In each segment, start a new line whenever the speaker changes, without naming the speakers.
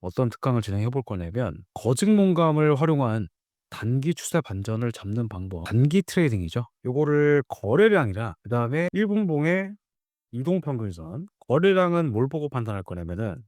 어떤 특강을 진행해 볼 거냐면 거증목감을 활용한 단기 추세 반전을 잡는 방법, 단기 트레이딩이죠. 요거를 거래량이랑 그다음에 1 분봉의 이동평균선, 거래량은 뭘 보고 판단할 거냐면은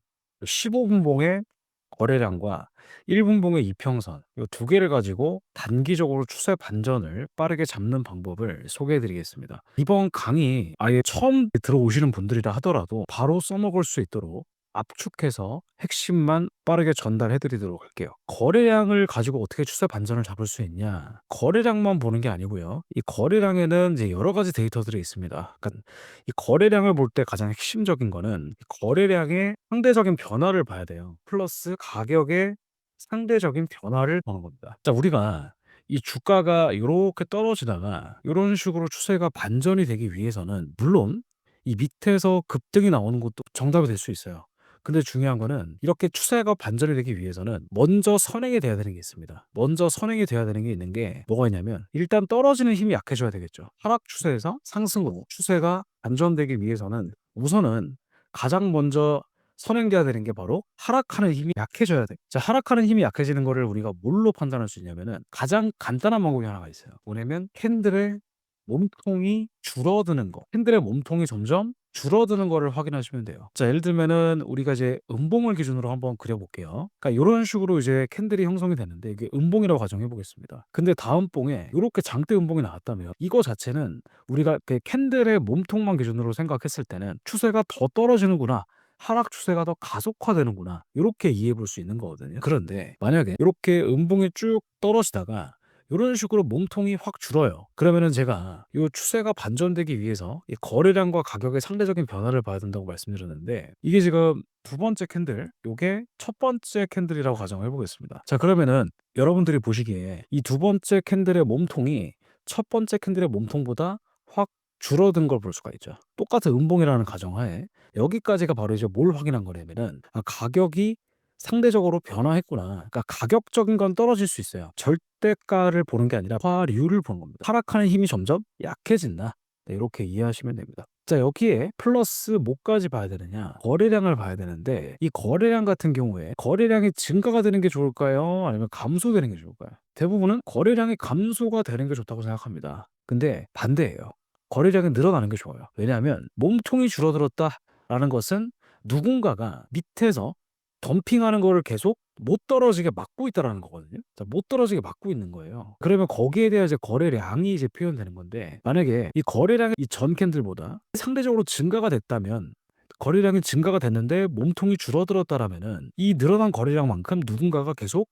15 분봉의 거래량과 1 분봉의 이평선, 요 두 개를 가지고 단기적으로 추세 반전을 빠르게 잡는 방법을 소개해 드리겠습니다. 이번 강의 아예 처음 들어오시는 분들이라 하더라도 바로 써먹을 수 있도록 압축해서 핵심만 빠르게 전달해 드리도록 할게요. 거래량을 가지고 어떻게 추세 반전을 잡을 수 있냐? 거래량만 보는 게 아니고요. 이 거래량에는 이제 여러 가지 데이터들이 있습니다. 그러니까 이 거래량을 볼 때 가장 핵심적인 거는 이 거래량의 상대적인 변화를 봐야 돼요. 플러스 가격의 상대적인 변화를 보는 겁니다. 자, 우리가 이 주가가 요렇게 떨어지다가 요런 식으로 추세가 반전이 되기 위해서는 물론 이 밑에서 급등이 나오는 것도 정답이 될 수 있어요. 근데 중요한 거는 이렇게 추세가 반전이 되기 위해서는 먼저 선행이 돼야 되는 게 있습니다. 먼저 선행이 돼야 되는 게 있는 게 뭐가 있냐면 일단 떨어지는 힘이 약해져야 되겠죠. 하락 추세에서 상승으로 추세가 반전되기 위해서는 우선은 가장 먼저 선행돼야 되는 게 바로 하락하는 힘이 약해져야 돼. 자, 하락하는 힘이 약해지는 거를 우리가 뭘로 판단할 수 있냐면은 가장 간단한 방법이 하나가 있어요. 뭐냐면 캔들의 몸통이 줄어드는 거. 캔들의 몸통이 점점 줄어드는 거를 확인하시면 돼요. 자, 예를 들면은 우리가 이제 음봉을 기준으로 한번 그려볼게요. 그러니까 요런 식으로 이제 캔들이 형성이 되는데 이게 음봉이라고 가정해 보겠습니다. 근데 다음 봉에 요렇게 장대 음봉이 나왔다면 이거 자체는 우리가 그 캔들의 몸통만 기준으로 생각했을 때는 추세가 더 떨어지는구나. 하락 추세가 더 가속화되는구나. 요렇게 이해해 볼 수 있는 거거든요. 그런데 만약에 요렇게 음봉이 쭉 떨어지다가 요런 식으로 몸통이 확 줄어요. 그러면은 제가 요 추세가 반전되기 위해서 이 거래량과 가격의 상대적인 변화를 봐야 된다고 말씀드렸는데 이게 지금 두 번째 캔들, 요게 첫 번째 캔들이라고 가정을 해 보겠습니다. 자, 그러면은 여러분들이 보시기에 이 두 번째 캔들의 몸통이 첫 번째 캔들의 몸통보다 확 줄어든 걸 볼 수가 있죠. 똑같은 음봉이라는 가정하에 여기까지가 바로 이제 뭘 확인한 거냐면은 가격이 상대적으로 변화했구나. 그러니까 가격적인 건 떨어질 수 있어요. 절대가를 보는 게 아니라 화류를 보는 겁니다. 하락하는 힘이 점점 약해진다. 네, 이렇게 이해하시면 됩니다. 자, 여기에 플러스 뭐까지 봐야 되느냐? 거래량을 봐야 되는데 이 거래량 같은 경우에 거래량이 증가가 되는 게 좋을까요? 아니면 감소되는 게 좋을까요? 대부분은 거래량이 감소가 되는 게 좋다고 생각합니다. 근데 반대예요. 거래량이 늘어나는 게 좋아요. 왜냐하면 몸통이 줄어들었다라는 것은 누군가가 밑에서 덤핑하는 거를 계속 못 떨어지게 막고 있다라는 거거든요. 자, 못 떨어지게 막고 있는 거예요. 그러면 거기에 대한 이제 거래량이 이제 표현되는 건데 만약에 이 거래량이 이 전 캔들보다 상대적으로 증가가 됐다면 거래량이 증가가 됐는데 몸통이 줄어들었다라면은 이 늘어난 거래량만큼 누군가가 계속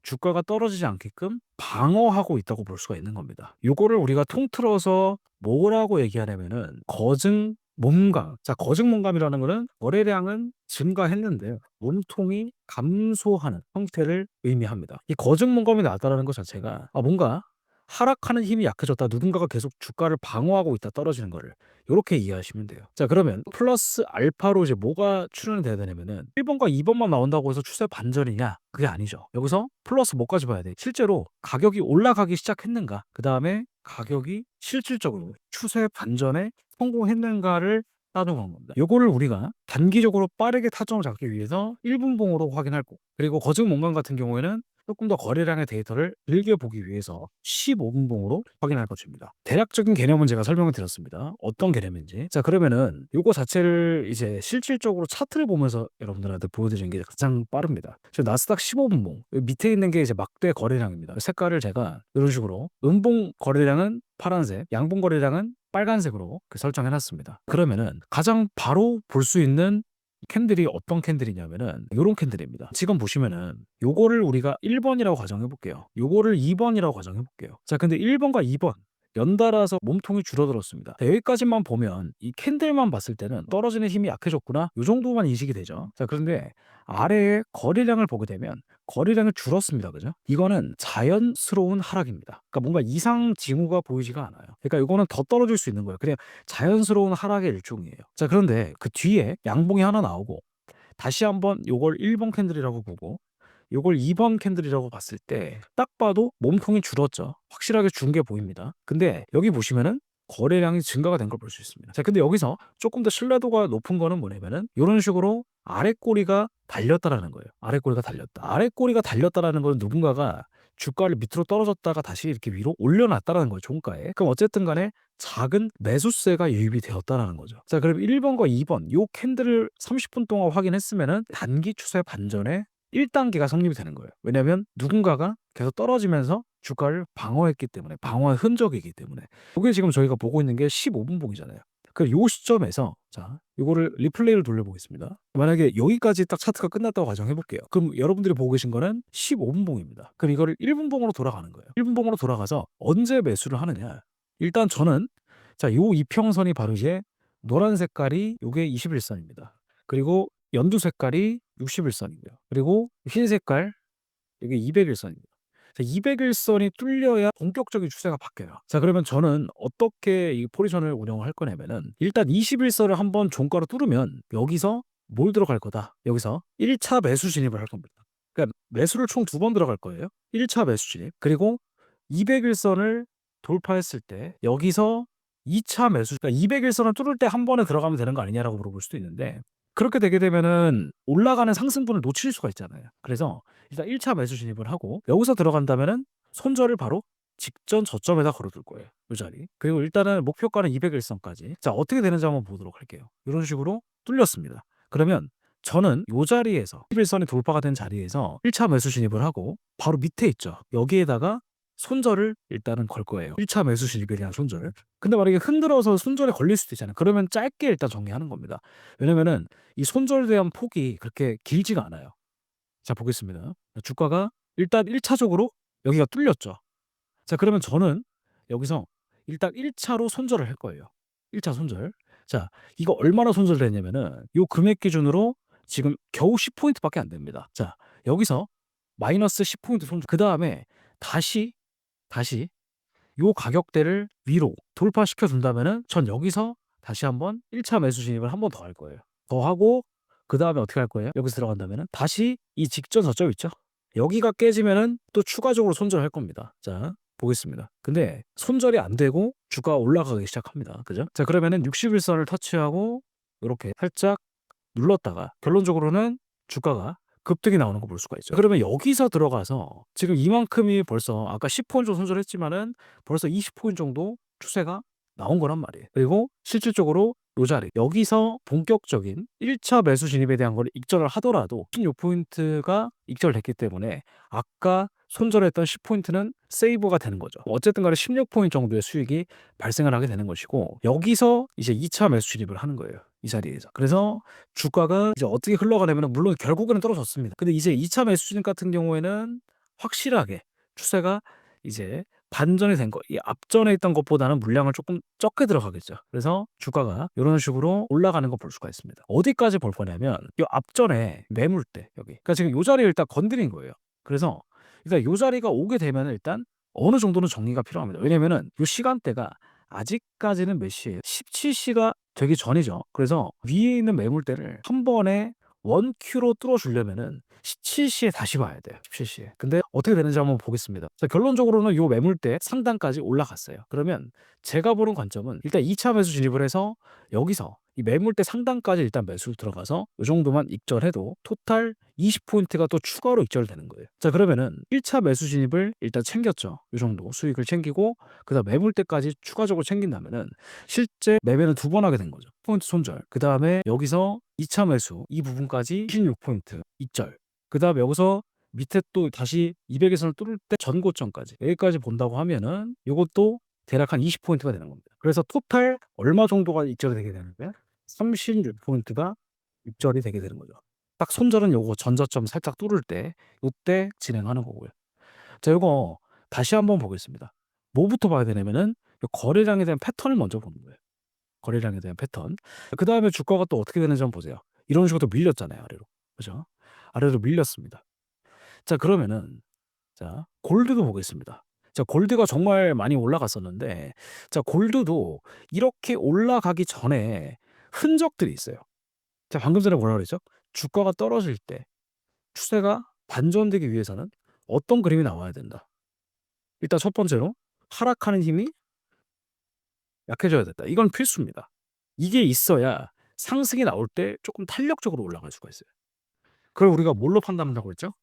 주가가 떨어지지 않게끔 방어하고 있다고 볼 수가 있는 겁니다. 요거를 우리가 통틀어서 뭐라고 얘기하냐면은 거증몸감. 자, 거증몸감이라는 거는 거래량은 증가했는데 몸통이 감소하는 형태를 의미합니다. 이 거증몸감이 나타나는 것 자체가 뭔가 하락하는 힘이 약해졌다. 누군가가 계속 주가를 방어하고 있다. 떨어지는 거를. 요렇게 이해하시면 돼요. 자, 그러면 플러스 알파로 이제 뭐가 출현이 돼야 되냐면은 1 번과 2 번만 나온다고 해서 추세 반전이냐? 그게 아니죠. 여기서 플러스 뭐까지 봐야 돼? 실제로 가격이 올라가기 시작했는가? 그다음에 가격이 실질적으로 추세 반전에 성공했는가를 따져보는 겁니다. 요거를 우리가 단기적으로 빠르게 타점을 잡기 위해서 1 분봉으로 확인할 거고 그리고 거증 몸감 같은 경우에는 조금 더 거래량의 데이터를 길게 보기 위해서 15 분봉으로 확인할 것입니다. 대략적인 개념은 제가 설명을 드렸습니다. 어떤 개념인지. 자, 그러면은 요거 자체를 이제 실질적으로 차트를 보면서 여러분들한테 보여드리는 게 가장 빠릅니다. 지금 나스닥 15 분봉 밑에 있는 게 이제 막대 거래량입니다. 색깔을 제가 이런 식으로 음봉 거래량은 파란색, 양봉 거래량은 빨간색으로 설정해 놨습니다. 그러면은 가장 바로 볼 수 있는 캔들이 어떤 캔들이냐면은 요런 캔들입니다. 지금 보시면은 요거를 우리가 1 번이라고 가정해 볼게요. 요거를 2 번이라고 가정해 볼게요. 자, 근데 1 번과 2번 연달아서 몸통이 줄어들었습니다. 자, 여기까지만 보면 이 캔들만 봤을 때는 떨어지는 힘이 약해졌구나. 요 정도만 인식이 되죠. 자, 그런데 아래에 거래량을 보게 되면 거래량이 줄었습니다. 그죠? 이거는 자연스러운 하락입니다. 그러니까 뭔가 이상 징후가 보이지가 않아요. 그러니까 이거는 더 떨어질 수 있는 거예요. 그냥 자연스러운 하락의 일종이에요. 자, 그런데 그 뒤에 양봉이 하나 나오고 다시 한번 요걸 1번 캔들이라고 보고 요걸 2번 캔들이라고 봤을 때 딱 봐도 몸통이 줄었죠. 확실하게 준 게 보입니다. 근데 여기 보시면은 거래량이 증가가 된 걸 볼 수 있습니다. 자, 근데 여기서 조금 더 신뢰도가 높은 거는 뭐냐면은 요런 식으로 아래 꼬리가 달렸다라는 거예요. 아래 꼬리가 달렸다. 아래 꼬리가 달렸다라는 건 누군가가 주가를 밑으로 떨어졌다가 다시 이렇게 위로 올려놨다라는 거예요, 종가에. 그럼 어쨌든 간에 작은 매수세가 유입이 되었다라는 거죠. 자, 그럼 1번과 2번 요 캔들을 30분 동안 확인했으면은 단기 추세 반전의 1단계가 성립이 되는 거예요. 왜냐면 누군가가 계속 떨어지면서 주가를 방어했기 때문에, 방어의 흔적이기 때문에. 요게 지금 저희가 보고 있는 게 15분 봉이잖아요. 그럼 요 시점에서 자, 요거를 리플레이를 돌려보겠습니다. 만약에 여기까지 딱 차트가 끝났다고 가정해 볼게요. 그럼 여러분들이 보고 계신 거는 15분 봉입니다. 그럼 이거를 1분 봉으로 돌아가는 거예요. 1분 봉으로 돌아가서 언제 매수를 하느냐? 일단 저는 자, 요 이평선이 바로 이제 노란 색깔이 요게 21선입니다. 그리고 연두 색깔이 61선이고요. 그리고 흰 색깔 이게 201선입니다. 자, 201선이 뚫려야 본격적인 추세가 바뀌어요. 자, 그러면 저는 어떻게 이 포지션을 운영을 할 거냐면은 일단 21선을 한번 종가로 뚫으면 여기서 뭘 들어갈 거다. 여기서 1차 매수 진입을 할 겁니다. 그러니까 매수를 총 2번 들어갈 거예요. 1차 매수 진입. 그리고 201선을 돌파했을 때 여기서 2차 매수, 그러니까 201선을 뚫을 때 한 번에 들어가면 되는 거 아니냐라고 물어볼 수도 있는데 그렇게 되게 되면은 올라가는 상승분을 놓칠 수가 있잖아요. 그래서 일단 1차 매수 진입을 하고 여기서 들어간다면은 손절을 바로 직전 저점에다 걸어둘 거예요. 이 자리. 그리고 일단은 목표가는 201선까지. 자, 어떻게 되는지 한번 보도록 할게요. 이런 식으로 뚫렸습니다. 그러면 저는 이 자리에서 11선이 돌파가 된 자리에서 1차 매수 진입을 하고 바로 밑에 있죠. 여기에다가 손절을 일단은 걸 거예요. 1차 매수 진입에 대한 손절. 근데 만약에 흔들어서 손절에 걸릴 수도 있잖아요. 그러면 짧게 일단 정리하는 겁니다. 왜냐면은 이 손절에 대한 폭이 그렇게 길지가 않아요. 자, 보겠습니다. 주가가 일단 1차적으로 여기가 뚫렸죠. 자, 그러면 저는 여기서 일단 1차로 손절을 할 거예요. 1차 손절. 자, 이거 얼마나 손절됐냐면은 요 금액 기준으로 지금 겨우 10포인트밖에 안 됩니다. 자, 여기서 마이너스 10포인트 손절. 그다음에 다시 요 가격대를 위로 돌파시켜 준다면은 전 여기서 다시 한번 1차 매수 진입을 한 번 더 할 거예요. 더 하고 그다음에 어떻게 할 거예요? 여기서 들어간다면은 다시 이 직전 저점 있죠? 여기가 깨지면은 또 추가적으로 손절할 겁니다. 자, 보겠습니다. 근데 손절이 안 되고 주가가 올라가기 시작합니다. 그죠? 자, 그러면은 61선을 터치하고 요렇게 살짝 눌렀다가 결론적으로는 주가가 급등이 나오는 거 볼 수가 있죠. 그러면 여기서 들어가서 지금 이만큼이 벌써 아까 10포인트 정도 손절했지만은 벌써 20포인트 정도 추세가 나온 거란 말이에요. 그리고 실질적으로 요 자리 여기서 본격적인 1차 매수 진입에 대한 걸 익절을 하더라도 16포인트가 익절됐기 때문에 아까 손절했던 10포인트는 세이브가 되는 거죠. 어쨌든 간에 16포인트 정도의 수익이 발생을 하게 되는 것이고 여기서 이제 2차 매수 진입을 하는 거예요. 이 자리에서. 그래서 주가가 이제 어떻게 흘러가냐면은 물론 결국에는 떨어졌습니다. 근데 이제 2차 매수 진입 같은 경우에는 확실하게 추세가 이제 반전이 된 거, 이 앞전에 있던 것보다는 물량을 조금 적게 들어가겠죠. 그래서 주가가 이런 식으로 올라가는 거 볼 수가 있습니다. 어디까지 볼 거냐면 이 앞전에 매물대 여기. 그러니까 지금 이 자리를 일단 건드린 거예요. 그래서 일단 이 자리가 오게 되면 일단 어느 정도는 정리가 필요합니다. 왜냐면은 이 시간대가 아직까지는 몇 시예요? 17시가 되기 전이죠. 그래서 위에 있는 매물대를 한 번에 원큐로 뚫어주려면은 17시에 다시 봐야 돼요. 17시에. 근데 어떻게 되는지 한번 보겠습니다. 자, 결론적으로는 요 매물대 상단까지 올라갔어요. 그러면 제가 보는 관점은 일단 2차 매수 진입을 해서 여기서 이 매물대 상단까지 일단 매수 들어가서 이 정도만 익절해도 토탈 20포인트가 또 추가로 익절되는 거예요. 자, 그러면은 1차 매수 진입을 일단 챙겼죠. 이 정도 수익을 챙기고 그다음 매물대까지 추가적으로 챙긴다면은 실제 매매는 2번 하게 된 거죠. 포인트 손절. 그다음에 여기서 2차 매수 이 부분까지 26포인트 익절. 그다음에 여기서 밑에 또 다시 200에선을 뚫을 때 전고점까지 여기까지 본다고 하면은 요것도 대략 한 20포인트가 되는 겁니다. 그래서 토탈 얼마 정도가 익절이 되게 되는데 36포인트가 익절이 되게 되는 거죠. 딱 손절은 요거 전저점 살짝 뚫을 때 요때 진행하는 거고요. 자, 요거 다시 한번 보겠습니다. 뭐부터 봐야 되냐면은 요 거래량에 대한 패턴을 먼저 보는 거예요. 거래량에 대한 패턴. 그다음에 주가가 또 어떻게 되는지 한번 보세요. 이런 식으로 또 밀렸잖아요, 아래로. 그죠? 아래로 밀렸습니다. 자, 그러면은 자, 골드도 보겠습니다. 자, 골드가 정말 많이 올라갔었는데 자, 골드도 이렇게 올라가기 전에 흔적들이 있어요. 자, 방금 전에 뭐라 그랬죠? 주가가 떨어질 때 추세가 반전되기 위해서는 어떤 그림이 나와야 된다. 일단 첫 번째로 하락하는 힘이 약해져야 된다. 이건 필수입니다. 이게 있어야 상승이 나올 때 조금 탄력적으로 올라갈 수가 있어요. 그걸 우리가 뭘로 판단한다고 했죠?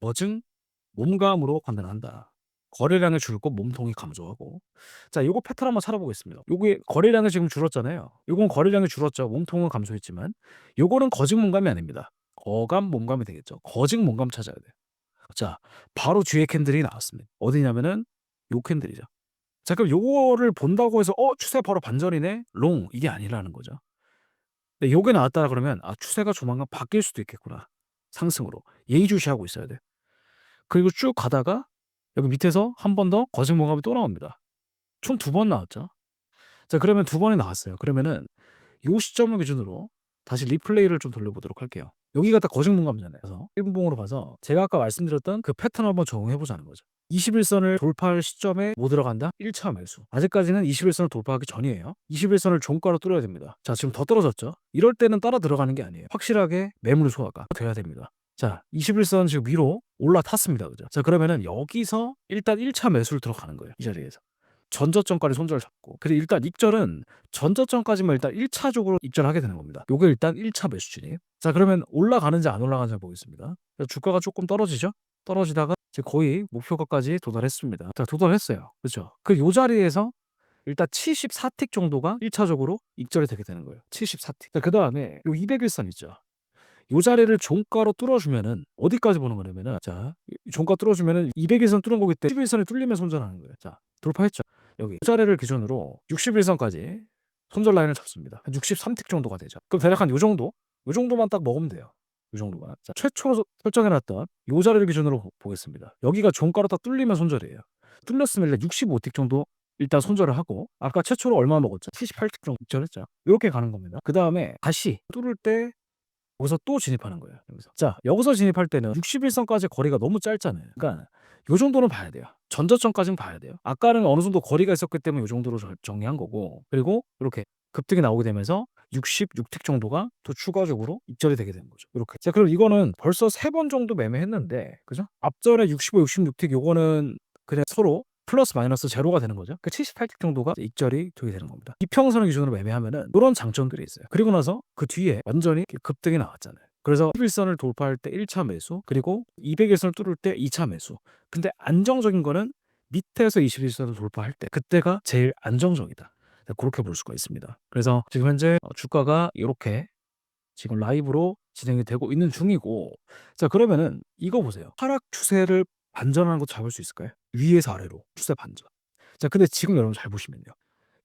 거증, 몸감으로 판단한다. 거래량이 줄고 몸통이 감소하고. 자, 요거 패턴 한번 찾아보겠습니다. 요게 거래량이 지금 줄었잖아요. 요건 거래량이 줄었죠. 몸통은 감소했지만 요거는 거증 몸감이 아닙니다. 거감 몸감이 되겠죠. 거증 몸감 찾아야 돼요. 자, 바로 뒤에 캔들이 나왔습니다. 어디냐면은 요 캔들이죠. 자, 그럼 요거를 본다고 해서 추세 바로 반전이네. 롱 이게 아니라는 거죠. 근데 요게 나왔다 그러면 추세가 조만간 바뀔 수도 있겠구나. 상승으로. 예의주시하고 있어야 돼. 그리고 쭉 가다가 여기 밑에서 한 번 더 거증 모감이 또 나옵니다. 총 2번 나왔죠. 자, 그러면 2번이 나왔어요. 그러면은 요 시점을 기준으로 다시 리플레이를 좀 돌려보도록 할게요. 여기가 딱 거증 모감이잖아요. 그래서 1분봉으로 봐서 제가 아까 말씀드렸던 그 패턴을 한번 적용해 보자는 거죠. 21선을 돌파할 시점에 뭐 들어간다? 1차 매수. 아직까지는 21선을 돌파하기 전이에요. 21선을 종가로 뚫어야 됩니다. 자, 지금 더 떨어졌죠? 이럴 때는 따라 들어가는 게 아니에요. 확실하게 매물 소화가 돼야 됩니다. 자, 21선 지금 위로 올라탔습니다. 그죠? 자, 그러면은 여기서 일단 1차 매수를 들어가는 거예요. 이 자리에서. 전저점까지 손절을 잡고. 근데 일단 익절은 전저점까지만 일단 1차적으로 익절하게 되는 겁니다. 요게 일단 1차 매수 진입. 자, 그러면 올라가는지 안 올라가는지 보겠습니다. 주가가 조금 떨어지죠? 떨어지다가 지금 거의 목표가까지 도달했습니다. 자, 도달했어요. 그렇죠? 그 요 자리에서 일단 74틱 정도가 1차적으로 익절이 되게 되는 거예요. 74틱. 자, 그다음에 요 200일선 있죠. 요 자리를 종가로 뚫어주면은 어디까지 보는 거냐면은, 자, 종가 뚫어주면은 200일선 뚫은 거기 때문에 61선이 뚫리면 손절하는 거예요. 자, 돌파했죠. 여기 요 자리를 기준으로 61선까지 손절 라인을 잡습니다. 한 63틱 정도가 되죠. 그럼 대략 한 요 정도? 요 정도만 딱 먹으면 돼요. 요 정도만. 자, 최초로 설정해놨던 요 자리를 기준으로 보겠습니다. 여기가 종가로 딱 뚫리면 손절이에요. 뚫렸으면 일단 65틱 정도 일단 손절을 하고, 아까 최초로 얼마 먹었죠? 78틱 정도 익절했죠. 이렇게 가는 겁니다. 그 다음에 다시 뚫을 때 여기서 또 진입하는 거예요. 여기서. 자, 여기서 진입할 때는 61선까지 거리가 너무 짧잖아요. 그러니까 요 정도는 봐야 돼요. 전저점까지는 봐야 돼요. 아까는 어느 정도 거리가 있었기 때문에 요 정도로 정리한 거고, 그리고 이렇게 급등이 나오게 되면서 66틱 정도가 또 추가적으로 입절이 되게 되는 거죠. 이렇게. 자, 그럼 이거는 벌써 3번 정도 매매했는데, 그죠? 앞전에 65, 66틱 요거는 그냥 서로 플러스 마이너스 제로가 되는 거죠. 그 78틱 정도가 익절이 되게 되는 겁니다. 이평선을 기준으로 매매하면은 이런 장점들이 있어요. 그리고 나서 그 뒤에 완전히 급등이 나왔잖아요. 그래서 11선을 돌파할 때 1차 매수, 그리고 200일선을 뚫을 때 2차 매수. 근데 안정적인 거는 밑에서 21선을 돌파할 때, 그때가 제일 안정적이다. 그렇게 볼 수가 있습니다. 그래서 지금 현재 주가가 이렇게 지금 라이브로 진행이 되고 있는 중이고, 자, 그러면은 이거 보세요. 하락 추세를 반전하는 거 잡을 수 있을까요? 위에서 아래로 추세 반전. 자, 근데 지금 여러분 잘 보시면요.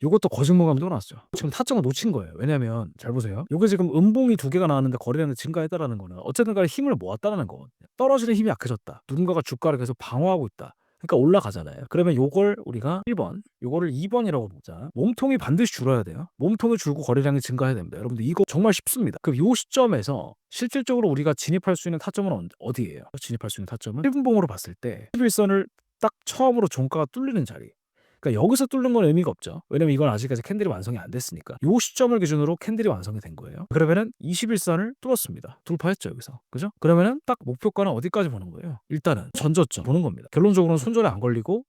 요것도 거짓말감이 또 나왔죠. 지금 타점을 놓친 거예요. 왜냐면 잘 보세요. 요게 지금 음봉이 2개가 나왔는데 거래량이 증가했다라는 거는 어쨌든 간에 힘을 모았다라는 거거든요. 떨어지는 힘이 약해졌다. 누군가가 주가를 계속 방어하고 있다. 그러니까 올라가잖아요. 그러면 요걸 우리가 1번, 요거를 2번이라고 보자. 몸통이 반드시 줄어야 돼요. 몸통이 줄고 거래량이 증가해야 됩니다. 여러분들 이거 정말 쉽습니다. 그럼 요 시점에서 실질적으로 우리가 진입할 수 있는 타점은 어디예요? 진입할 수 있는 타점은 1분봉으로 봤을 때 11선을 딱 처음으로 종가가 뚫리는 자리. 그러니까 여기서 뚫는 건 의미가 없죠. 왜냐면 이건 아직까지 캔들이 완성이 안 됐으니까. 요 시점을 기준으로 캔들이 완성이 된 거예요. 그러면은 21선을 뚫었습니다. 돌파했죠, 여기서. 그죠? 그러면은 딱 목표가는 어디까지 보는 거예요? 일단은 전저점 보는 겁니다. 결론적으로는 손절에 안 걸리고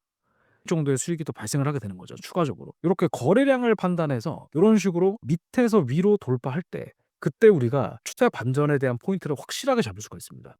이 정도의 수익이 또 발생을 하게 되는 거죠, 추가적으로. 이렇게 거래량을 판단해서 이런 식으로 밑에서 위로 돌파할 때, 그때 우리가 추세 반전에 대한 포인트를 확실하게 잡을 수가 있습니다.